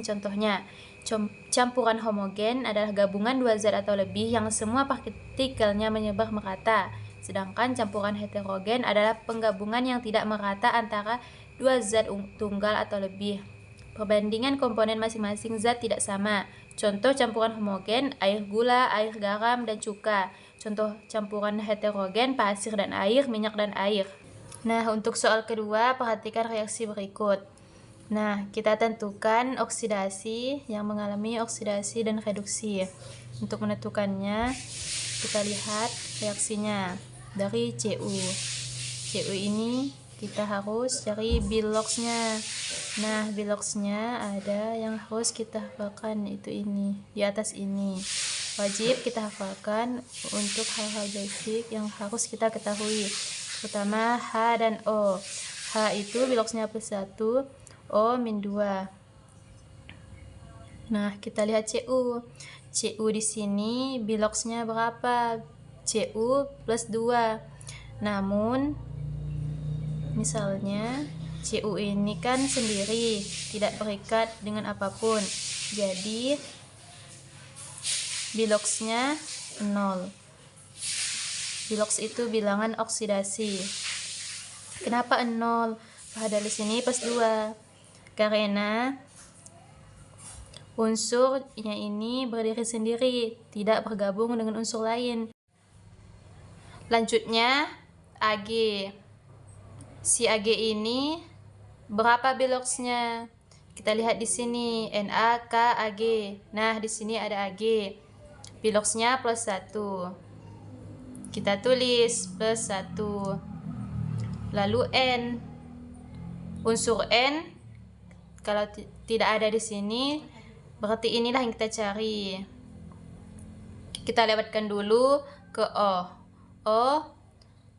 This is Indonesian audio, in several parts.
Contohnya, campuran homogen adalah gabungan dua zat atau lebih yang semua partikelnya menyebar merata. Sedangkan campuran heterogen adalah penggabungan yang tidak merata antara dua zat tunggal atau lebih. Perbandingan komponen masing-masing zat tidak sama. Contoh campuran homogen, air gula, air garam, dan cuka. Contoh campuran heterogen, pasir dan air, minyak dan air. Nah, untuk soal kedua, perhatikan reaksi berikut. Nah, kita tentukan oksidasi yang mengalami oksidasi dan reduksi. Untuk menentukannya, kita lihat reaksinya dari Cu. Cu ini kita harus cari biloxnya. Nah, biloxnya ada yang harus kita hafalkan, itu ini, di atas ini. Wajib kita hafalkan untuk hal-hal basic yang harus kita ketahui. Pertama, H dan O. H itu biloxnya +1, O -2. Nah, kita lihat Cu. Cu di sini biloxnya berapa? Cu +2. Namun, misalnya Cu ini kan sendiri, tidak berikat dengan apapun. Jadi, biloxnya 0. Bilox itu bilangan oksidasi. Kenapa 0? Padahal di sini +2. Karena unsurnya ini berdiri sendiri, tidak bergabung dengan unsur lain. Lanjutnya, Ag. Si Ag ini berapa biloxnya? Kita lihat di sini, NaKAg. Nah, di sini ada Ag. Biloxnya +1. Kita tulis +1. Lalu N. Unsur N kalau tidak ada di sini, berarti inilah yang kita cari. Kita lewatkan dulu ke O. O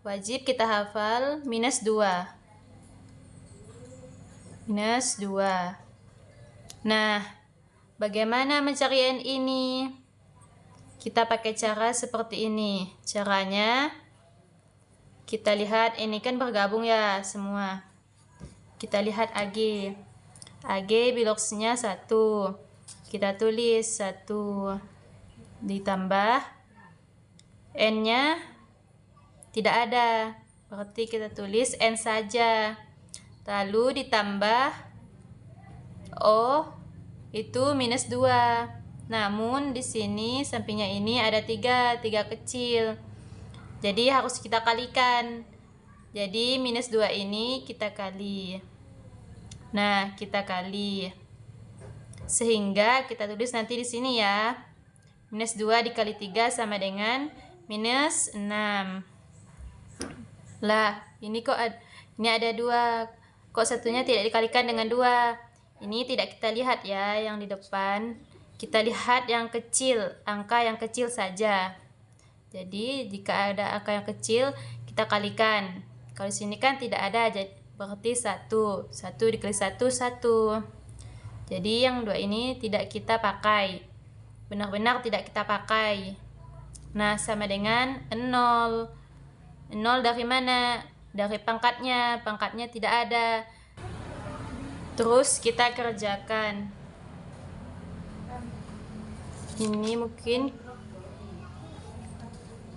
wajib kita hafal -2. -2. Nah, bagaimana mencari N ini? Kita pakai cara seperti ini. Caranya, kita lihat ini kan bergabung ya semua. Kita lihat Ag. Ag biloxnya 1. Kita tulis 1. Ditambah N-nya tidak ada. Berarti kita tulis N saja. Lalu ditambah O itu -2. Namun di sini sampingnya ini ada 3 kecil. Jadi harus kita kalikan. Jadi -2 ini kita kali. Nah, kita kali. Sehingga kita tulis nanti di sini ya. -2 dikali 3 sama dengan -6. Lah, ini ada 2. Kok satunya tidak dikalikan dengan 2? Ini tidak kita lihat ya yang di depan. Kita lihat yang kecil, angka yang kecil saja. Jadi, jika ada angka yang kecil, kita kalikan. Kalau di sini kan tidak ada, jadi berarti 1. 1 dikali 1, 1. Jadi yang 2 ini tidak kita pakai. Benar-benar tidak kita pakai. Nah, sama dengan 0. 0 dari mana? Dari pangkatnya. Pangkatnya tidak ada. Terus kita kerjakan. Ini mungkin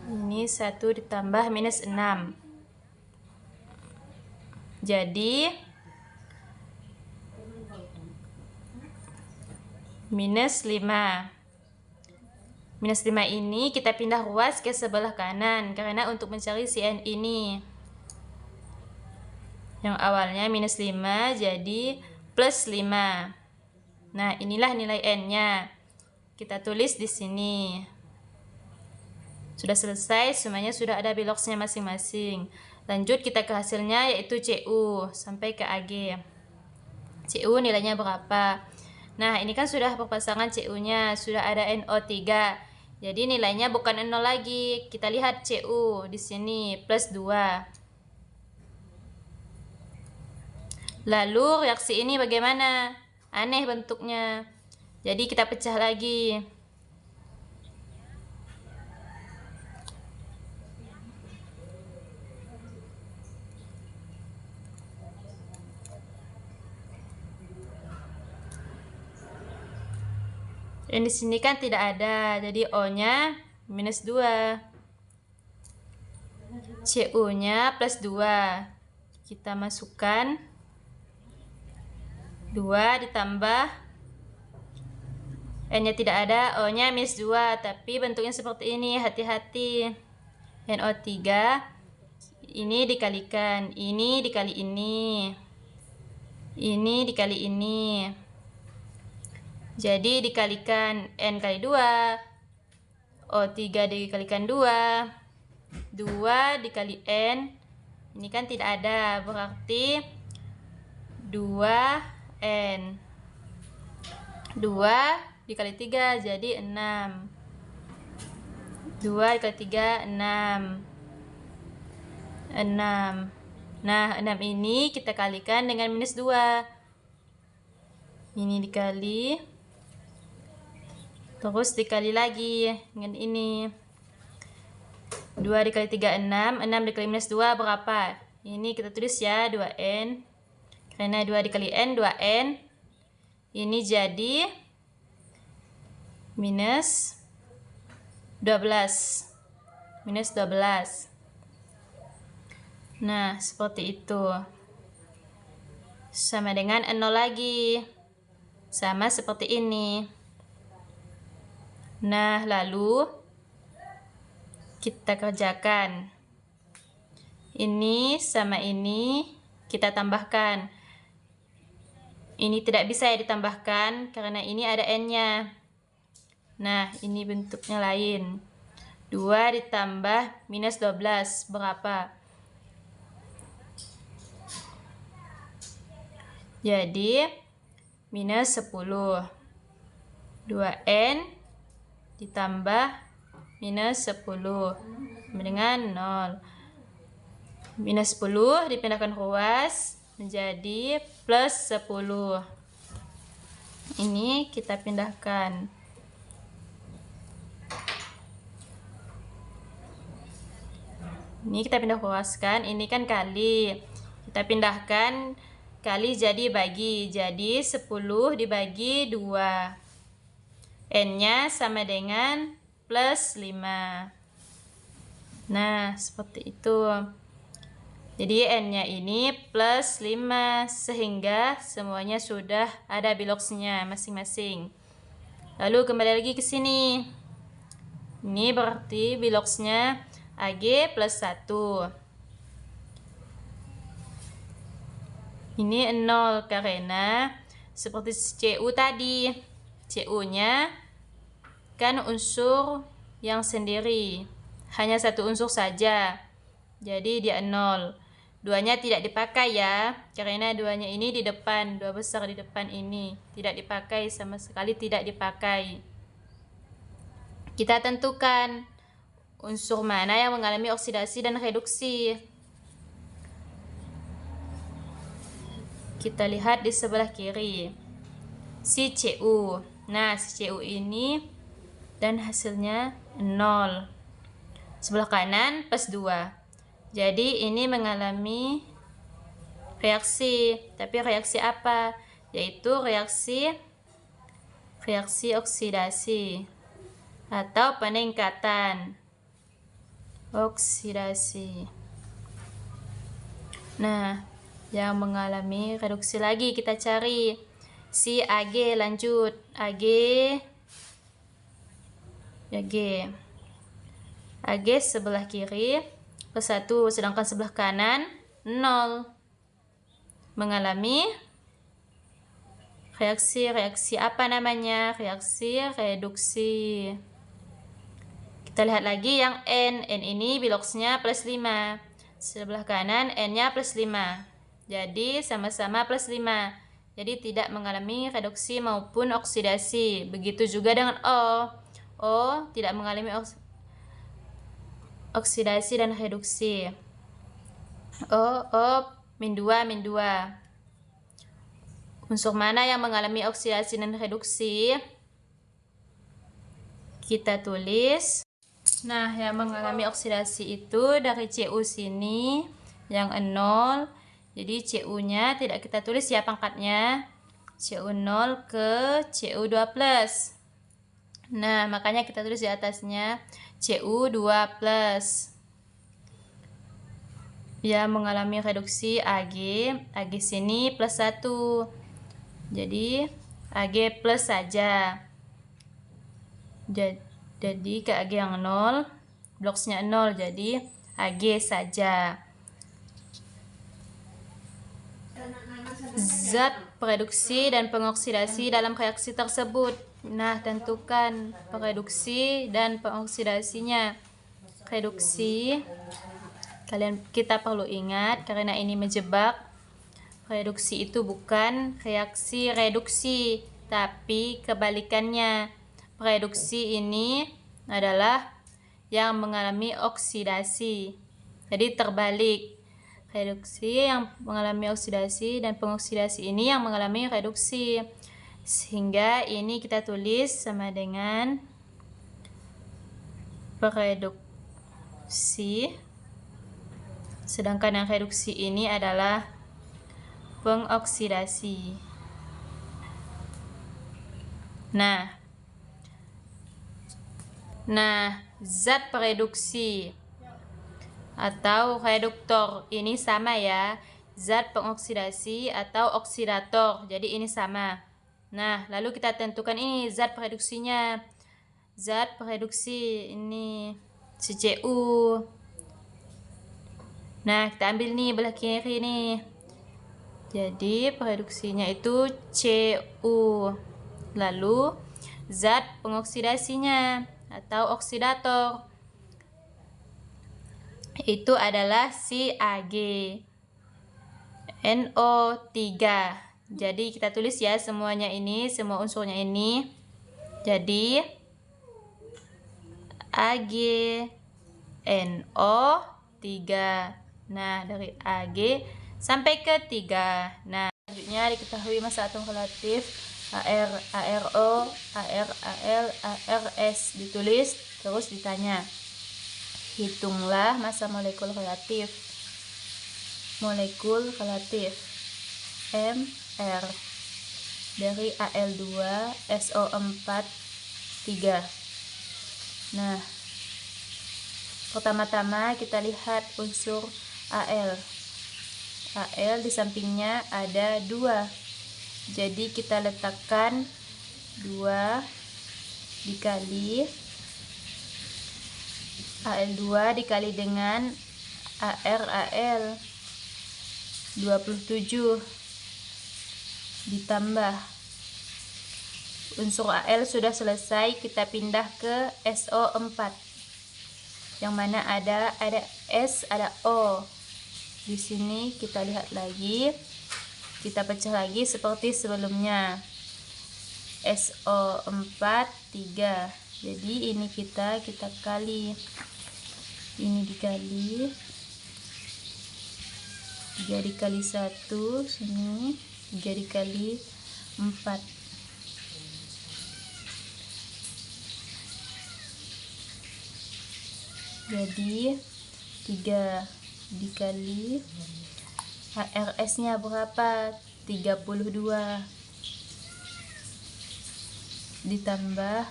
ini 1 ditambah -6. Jadi -5. -5 ini kita pindah ruas ke sebelah kanan karena untuk mencari si N ini. Yang awalnya -5 jadi +5. Nah, inilah nilai N-nya. Kita tulis di sini. Sudah selesai, semuanya sudah ada biloxnya masing-masing. Lanjut kita ke hasilnya yaitu Cu sampai ke Ag. Cu nilainya berapa? Nah, ini kan sudah perpasangan Cu-nya, sudah ada NO3. Jadi nilainya bukan 0 lagi. Kita lihat Cu di sini +2. Lalu reaksi ini bagaimana? Aneh bentuknya. Jadi kita pecah lagi. Yang di sini kan tidak ada, jadi O-nya minus 2. CU-nya plus 2. Kita masukkan 2 ditambah N-nya tidak ada, O-nya minus 2, tapi bentuknya seperti ini, hati-hati. NO3 ini dikalikan, ini dikali ini dikali ini. Jadi dikalikan N kali 2, O3 dikalikan 2, 2 dikali N, ini kan tidak ada, berarti 2N. 2 dikali 3 jadi 6. 2 dikali 3, 6. 6. Nah, 6 ini kita kalikan dengan minus 2. Ini dikali, terus dikali lagi dengan ini. 2 dikali 3, 6. 6 dikali minus 2 berapa? Ini kita tulis ya, 2N. Karena 2 dikali N, 2N. Ini jadi minus 12. Minus 12. Nah, seperti itu. Sama dengan 0 lagi. Sama seperti ini. Nah, lalu kita kerjakan. Ini sama ini kita tambahkan. Ini tidak bisa ya ditambahkan karena ini ada N-nya. Nah, ini bentuknya lain. 2 ditambah minus 12 berapa? Jadi minus 10. 2N ditambah minus 10 dengan 0. Minus 10 dipindahkan ruas menjadi plus 10. Ini kita pindahkan. Ini kita pindah ruaskan, ini kan kali. Kita pindahkan kali jadi bagi. Jadi 10 dibagi 2. N-nya sama dengan plus 5. Nah, seperti itu. Jadi N-nya ini plus 5, sehingga semuanya sudah ada biloxnya masing-masing. Lalu kembali lagi ke sini. Ini berarti biloxnya AG plus 1. Ini 0 karena seperti CU tadi. CU-nya kan unsur yang sendiri. Hanya satu unsur saja. Jadi dia 0. Duanya tidak dipakai ya. Karena duanya ini di depan. 2 besar di depan ini. Tidak dipakai, sama sekali tidak dipakai. Kita tentukan unsur mana yang mengalami oksidasi dan reduksi. Kita lihat di sebelah kiri. Si CU. Nah, si CU ini dan hasilnya 0. Sebelah kanan plus 2. Jadi ini mengalami reaksi. Tapi reaksi apa? Yaitu reaksi oksidasi atau peningkatan oksidasi. Nah, yang mengalami reduksi lagi kita cari si AG. Lanjut AG sebelah kiri plus 1, sedangkan sebelah kanan 0. Mengalami reaksi apa namanya? Reaksi reduksi. Kita lihat lagi yang N ini biloxnya plus 5. Sebelah kanan N-nya plus 5. Jadi sama-sama plus 5. Jadi tidak mengalami reduksi maupun oksidasi. Begitu juga dengan O. O tidak mengalami oksidasi dan reduksi. -2. Unsur mana yang mengalami oksidasi dan reduksi? Kita tulis. Nah, yang mengalami oksidasi itu dari CU sini yang 0. Jadi CU-nya tidak kita tulis ya pangkatnya. CU0 ke CU2+. Nah, makanya kita tulis di atasnya Cu2+. Ya, mengalami reduksi Ag sini plus 1. Jadi, Ag plus saja. Jadi, ke Ag yang 0, bloksnya 0, jadi Ag saja. Zat pereduksi dan pengoksidasi dalam reaksi tersebut. Nah, tentukan pereduksi dan pengoksidasinya. Reduksi, kita perlu ingat karena ini menjebak. Reduksi itu bukan reaksi reduksi, tapi kebalikannya. Reduksi ini adalah yang mengalami oksidasi. Jadi terbalik. Reduksi yang mengalami oksidasi dan pengoksidasi ini yang mengalami reduksi. Sehingga ini kita tulis sama dengan pereduksi. Sedangkan yang reduksi ini adalah pengoksidasi. Nah, zat pereduksi atau reduktor ini sama ya, zat pengoksidasi atau oksidator, jadi ini sama. Nah, lalu kita tentukan ini zat pereduksinya. Zat pereduksi ini CCU. Nah, kita ambil nih belah kiri nih. Jadi pereduksinya itu Cu. Lalu zat pengoksidasinya atau oksidator itu adalah si Ag NO3. Jadi kita tulis ya semuanya ini, semua unsurnya ini. Jadi Ag NO3. Nah, dari Ag sampai ke 3. Nah, selanjutnya diketahui massa atom relatif AR, ARO, AR, AL, ARS ditulis, terus ditanya. Hitunglah massa molekul relatif. Molekul relatif MR dari Al2 SO4 3. Nah, pertama-tama kita lihat unsur Al. Al di sampingnya ada 2. Jadi kita letakkan 2 dikali Al2 dikali dengan AL 27 ditambah unsur Al sudah selesai, kita pindah ke SO4 yang mana ada S, ada O. Di sini kita lihat lagi, kita pecah lagi seperti sebelumnya. SO4 3. Jadi ini kita kali. Ini dikali 3 dikali 1 sini, 3 dikali 4. Jadi 3 dikali ARS nya berapa? 32 ditambah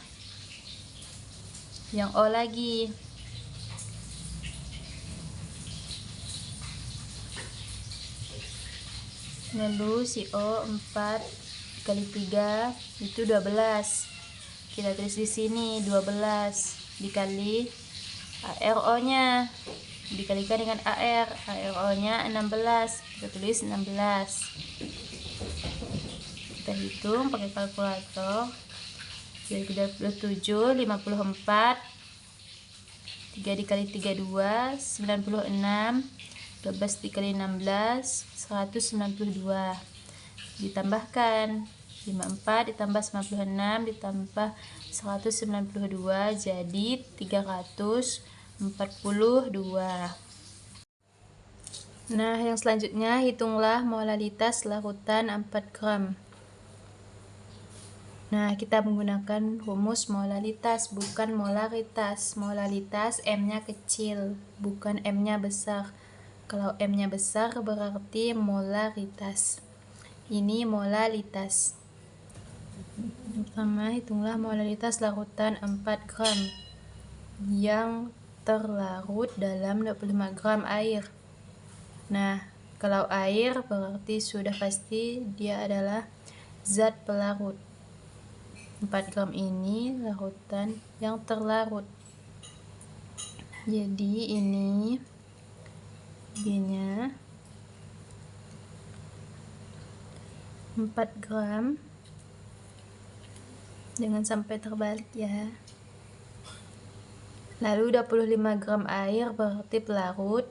yang O lagi. Lalu si O 4 kali 3 itu 12. Kita tulis di sini 12 dikali ARO nya dikalikan dengan AR. ARO nya 16. Kita tulis 16. Kita hitung pakai kalkulator. Jadi 37, 54, 3 dikali 32, 96, 12 dikali 16, 192. Ditambahkan 54 ditambah 96 ditambah 192 jadi 342. Nah, yang selanjutnya hitunglah molalitas larutan 4 gram. Nah, kita menggunakan rumus molalitas, bukan molaritas. Molalitas M-nya kecil, bukan M-nya besar. Kalau M-nya besar berarti molaritas. Ini molalitas. Pertama, hitunglah molalitas larutan 4 gram yang terlarut dalam 25 gram air. Nah, kalau air berarti sudah pasti dia adalah zat pelarut. 4 gram ini larutan yang terlarut. Jadi ini G-nya 4 gram. Jangan sampai terbalik ya. Lalu 25 gram air berarti pelarut.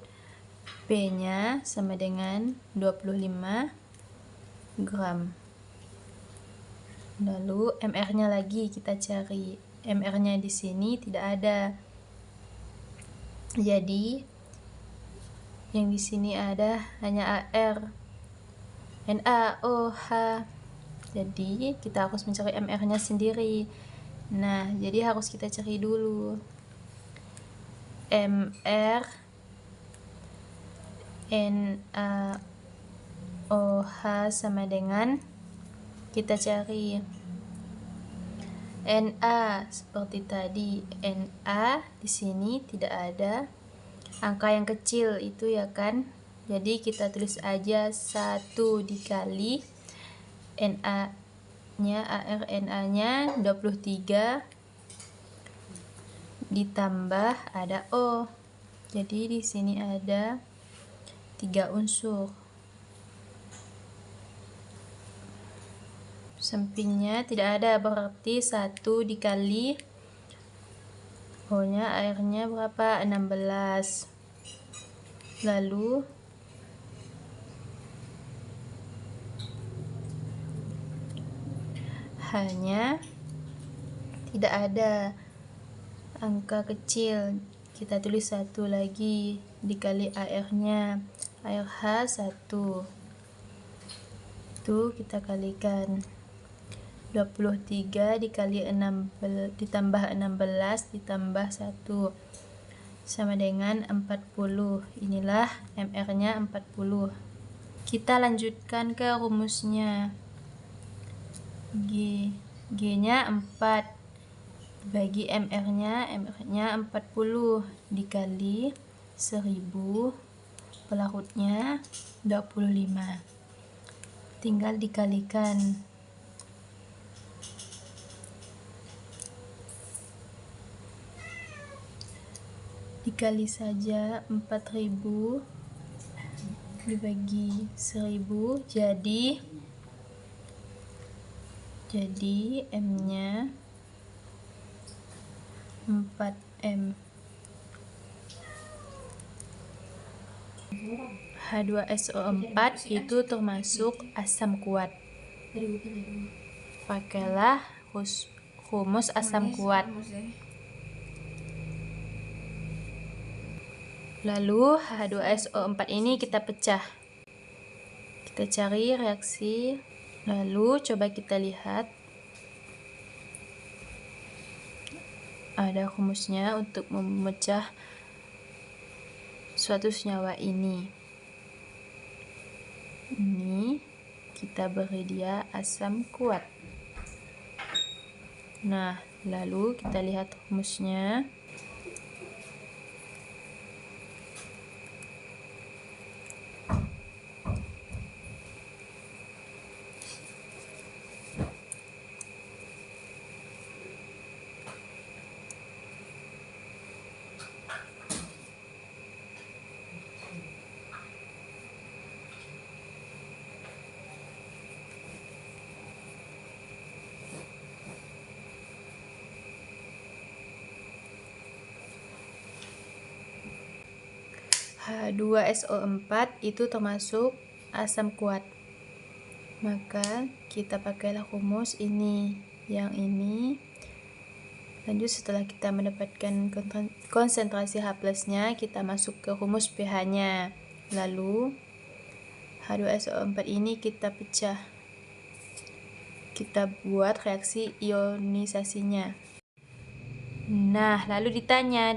P-nya sama dengan 25 gram. Lalu MR-nya lagi kita cari. MR-nya di sini tidak ada. Jadi yang di sini ada hanya AR, NaOH. Jadi kita harus mencari MR-nya sendiri. Nah, jadi harus kita cari dulu. MR NaOH sama dengan, kita cari Na seperti tadi. Na di sini tidak ada angka yang kecil itu ya kan. Jadi kita tulis aja 1 dikali Na-nya, ArNa-nya 23 ditambah ada O. Jadi di sini ada 3 unsur. Sampingnya tidak ada, berarti 1 dikali O-nya, airnya berapa? 16. Lalu H-nya tidak ada angka kecil, kita tulis 1 lagi dikali airnya, air H 1. Itu kita kalikan 23 dikali 16 ditambah 16 ditambah 1 sama dengan 40. Inilah MR-nya 40. Kita lanjutkan ke rumusnya. G-nya 4 bagi MR-nya 40 dikali 1000, pelarutnya 25. Tinggal dikalikan. Dikali saja 4000 dibagi 1000 jadi M-nya 4M. H2SO4 itu termasuk asam kuat. Pakailah rumus asam kuat. Lalu H2SO4 ini kita pecah. Kita cari reaksi. Lalu coba kita lihat. Ada rumusnya untuk memecah suatu senyawa ini. Ini kita beri dia asam kuat. Nah, lalu kita lihat rumusnya. H2SO4 itu termasuk asam kuat. Maka kita pakailah rumus ini. Yang ini. Lanjut setelah kita mendapatkan konsentrasi H+-nya, kita masuk ke rumus pH-nya. Lalu H2SO4 ini kita pecah. Kita buat reaksi ionisasinya. Nah, lalu ditanya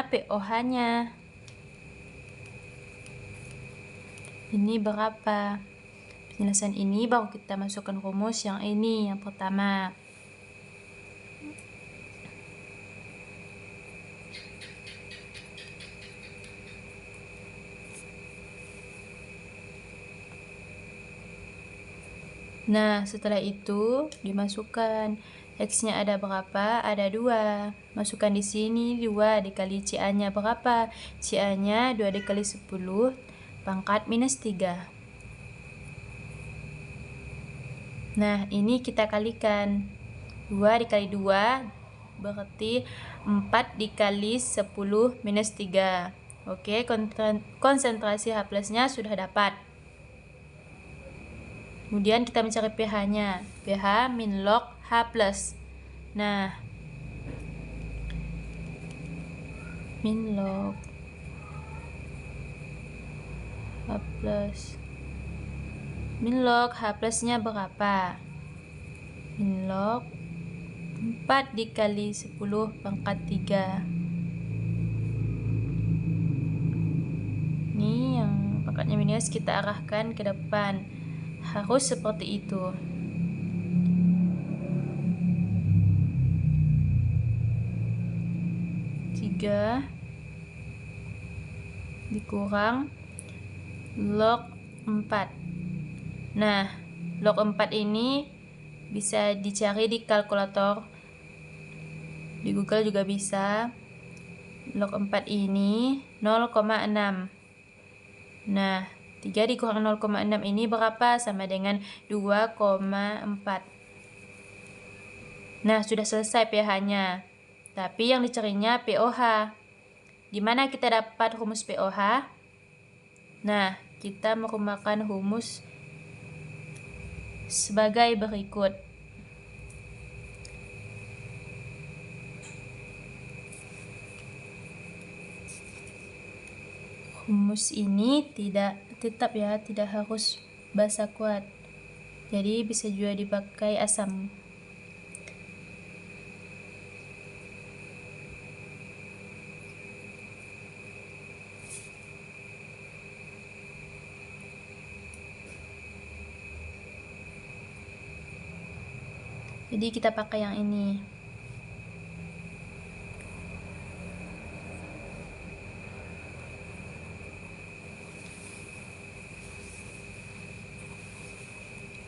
POH-nya. Ini berapa? penjelasan ini baru kita masukkan rumus yang ini, yang pertama. Nah, setelah itu dimasukkan. X-nya ada berapa? Ada 2. Masukkan di sini 2 dikali CA-nya berapa? CA-nya 2 dikali 10 pangkat minus 3. Nah, ini kita kalikan. 2 dikali 2 berarti 4 dikali 10 minus 3. Oke, konsentrasi H plusnya sudah dapat. Kemudian kita mencari pH-nya. pH min log H plus. Nah, min log H plus. Min log H plusnya berapa? Min log 4 dikali 10 pangkat 3. Ini yang pangkatnya minus kita arahkan ke depan. Harus seperti itu. Dikurang log 4. Nah, log 4 ini bisa dicari di kalkulator. Di Google juga bisa. Log 4 ini 0,6. Nah, 3 dikurang 0,6 ini berapa? Sama dengan 2,4. Nah, sudah selesai pH-nya. Tapi yang dicarinya pOH. Di mana kita dapat rumus pOH? Nah, kita merumuskan rumus sebagai berikut. Rumus ini tidak harus basa kuat. Jadi bisa juga dipakai asam. Jadi kita pakai yang ini.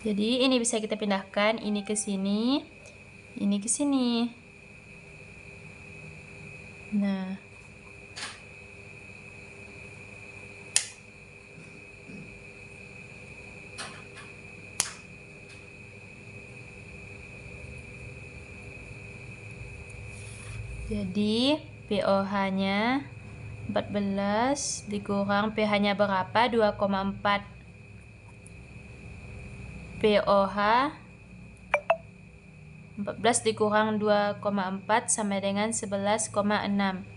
Jadi ini bisa kita pindahkan, ini ke sini, ini ke sini. Nah, jadi pOH-nya 14 dikurang pH-nya berapa? 2,4. pOH 14 dikurang 2,4 sama dengan 11,6.